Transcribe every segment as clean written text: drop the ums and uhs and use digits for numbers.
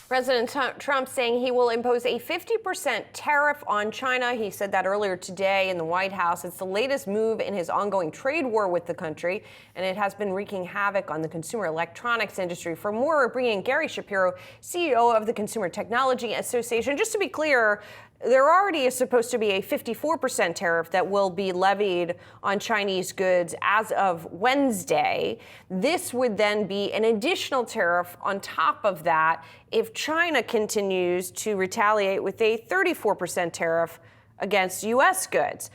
President Trump saying he will impose a 50% tariff on China. He said that earlier today in the White House. It's the latest move in his ongoing trade war with the country, and it has been wreaking havoc on the consumer electronics industry. For more, we're bringing in Gary Shapiro, CEO of the Consumer Technology Association. Just to be clear, there already is supposed to be a 54% tariff that will be levied on Chinese goods as of Wednesday. This would then be an additional tariff on top of that if China continues to retaliate with a 34% tariff against U.S. goods.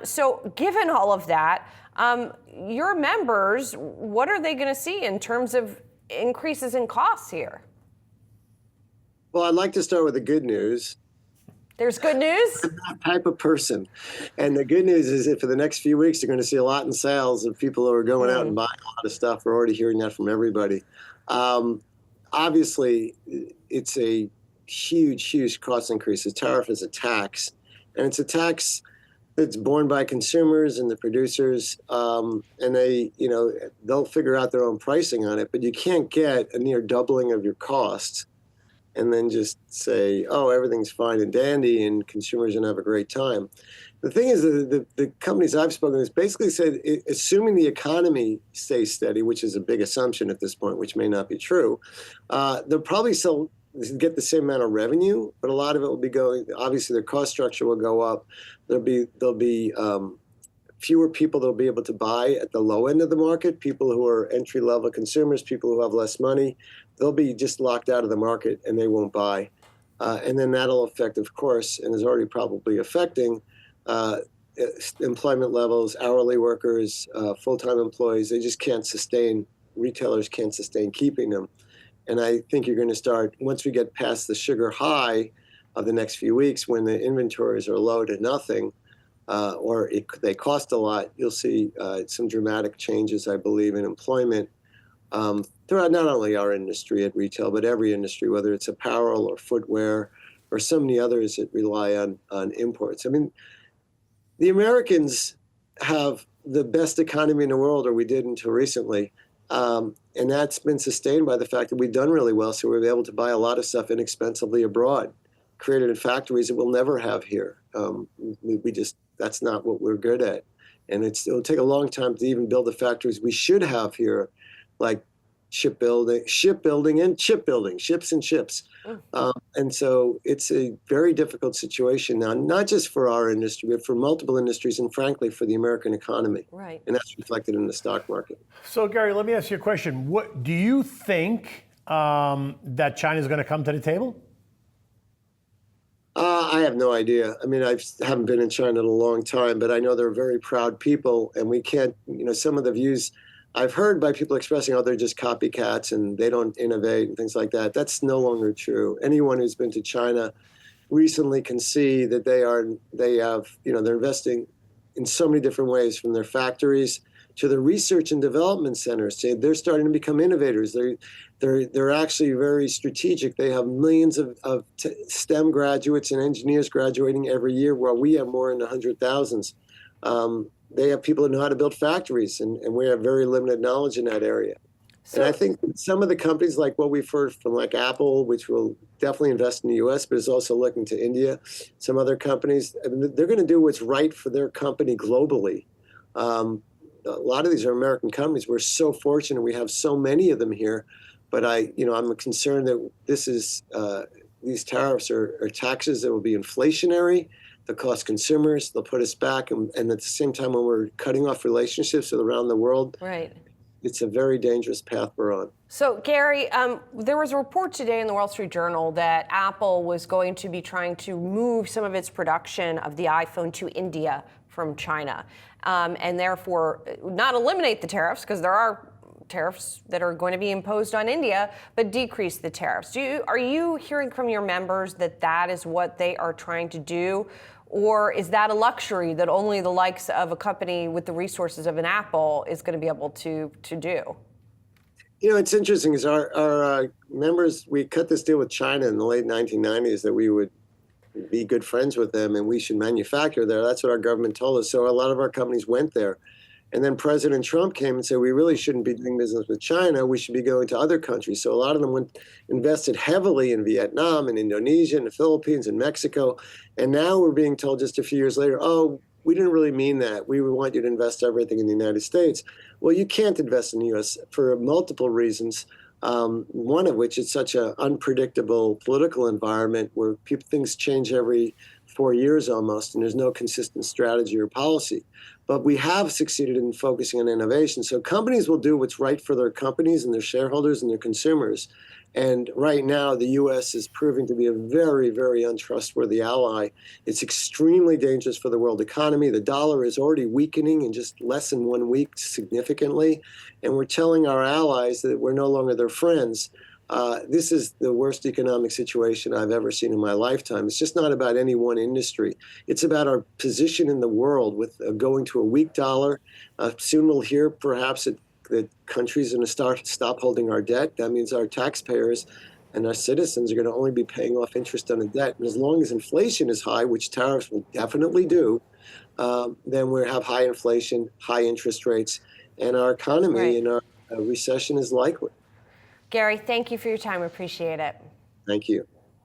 So given all of that, your members, what are they going to see in terms of increases in costs here? Well, I'd like to start with the good news. There's good news? I'm that type of person. And the good news is that for the next few weeks, you're going to see a lot in sales of people who are going out and buying a lot of stuff. We're already hearing that from everybody. Obviously, it's a huge, huge cost increase. The tariff is a tax. And it's a tax that's borne by consumers and the producers. And they'll figure out their own pricing on it. But you can't get a near doubling of your costs and then just say, oh, everything's fine and dandy and consumers are going to have a great time. The thing is, the companies I've spoken to basically said, assuming the economy stays steady, which is a big assumption at this point, which may not be true, they'll probably still get the same amount of revenue, but a lot of it will be going, obviously their cost structure will go up. There'll be fewer people that will be able to buy at the low end of the market, people who are entry-level consumers, people who have less money. They'll be just locked out of the market and they won't buy. And then that'll affect, of course, and is already probably affecting employment levels, hourly workers, full-time employees. They just can't sustain, retailers can't sustain keeping them. And I think you're going to start, once we get past the sugar high of the next few weeks when the inventories are low to nothing, they cost a lot, you'll see some dramatic changes, I believe, in employment throughout not only our industry at retail, but every industry, whether it's apparel or footwear or so many others that rely on imports. I mean, the Americans have the best economy in the world, or we did until recently. And that's been sustained by the fact that we've done really well. So we've been able to buy a lot of stuff inexpensively abroad, created in factories that we'll never have here. That's not what we're good at. And it'll take a long time to even build the factories we should have here, like shipbuilding and shipbuilding, ships and ships. And so it's a very difficult situation now, not just for our industry, but for multiple industries and frankly, for the American economy. Right. And that's reflected in the stock market. So Gary, let me ask you a question. What do you think that China's going to come to the table? I have no idea. I mean, I haven't been in China in a long time, but I know they're very proud people, and we can't, some of the views I've heard by people expressing, oh, they're just copycats and they don't innovate and things like that. That's no longer true. Anyone who's been to China recently can see that they're investing in so many different ways, from their factories to the research and development centers. They're starting to become innovators. They're actually very strategic. They have millions of STEM graduates and engineers graduating every year, while we have more in the hundred thousands. They have people who know how to build factories, and we have very limited knowledge in that area. And I think some of the companies, like what we've heard from like Apple, which will definitely invest in the U.S., but is also looking to India, some other companies, they're going to do what's right for their company globally. A lot of these are American companies. We're so fortunate we have so many of them here. But I'm concerned that these tariffs are taxes that will be inflationary. They'll cost consumers. They'll put us back. And at the same time, when we're cutting off relationships around the world, right, it's a very dangerous path we're on. So, Gary, there was a report today in the Wall Street Journal that Apple was going to be trying to move some of its production of the iPhone to India from China, and therefore not eliminate the tariffs, because there are tariffs that are going to be imposed on India, but decrease the tariffs. Are you hearing from your members that that is what they are trying to do? Or is that a luxury that only the likes of a company with the resources of an Apple is going to be able to do? It's interesting is our members, we cut this deal with China in the late 1990s that we would be good friends with them and we should manufacture there. That's what our government told us. So a lot of our companies went there. And then President Trump came and said, we really shouldn't be doing business with China. We should be going to other countries. So a lot of them invested heavily in Vietnam and Indonesia and the Philippines and Mexico. And now we're being told just a few years later, oh, we didn't really mean that. We want you to invest everything in the United States. Well, you can't invest in the U.S. for multiple reasons. One of which is such an unpredictable political environment where things change every 4 years almost, and there's no consistent strategy or policy. But we have succeeded in focusing on innovation. So companies will do what's right for their companies and their shareholders and their consumers. And right now, the U.S. is proving to be a very, very untrustworthy ally. It's extremely dangerous for the world economy. The dollar is already weakening in just less than 1 week significantly. And we're telling our allies that we're no longer their friends. This is the worst economic situation I've ever seen in my lifetime. It's just not about any one industry. It's about our position in the world with going to a weak dollar. Soon we'll hear perhaps that countries are going to stop holding our debt. That means our taxpayers and our citizens are going to only be paying off interest on the debt. And as long as inflation is high, which tariffs will definitely do, then we'll have high inflation, high interest rates, and our economy and our recession is likely. Gary, thank you for your time. Appreciate it. Thank you.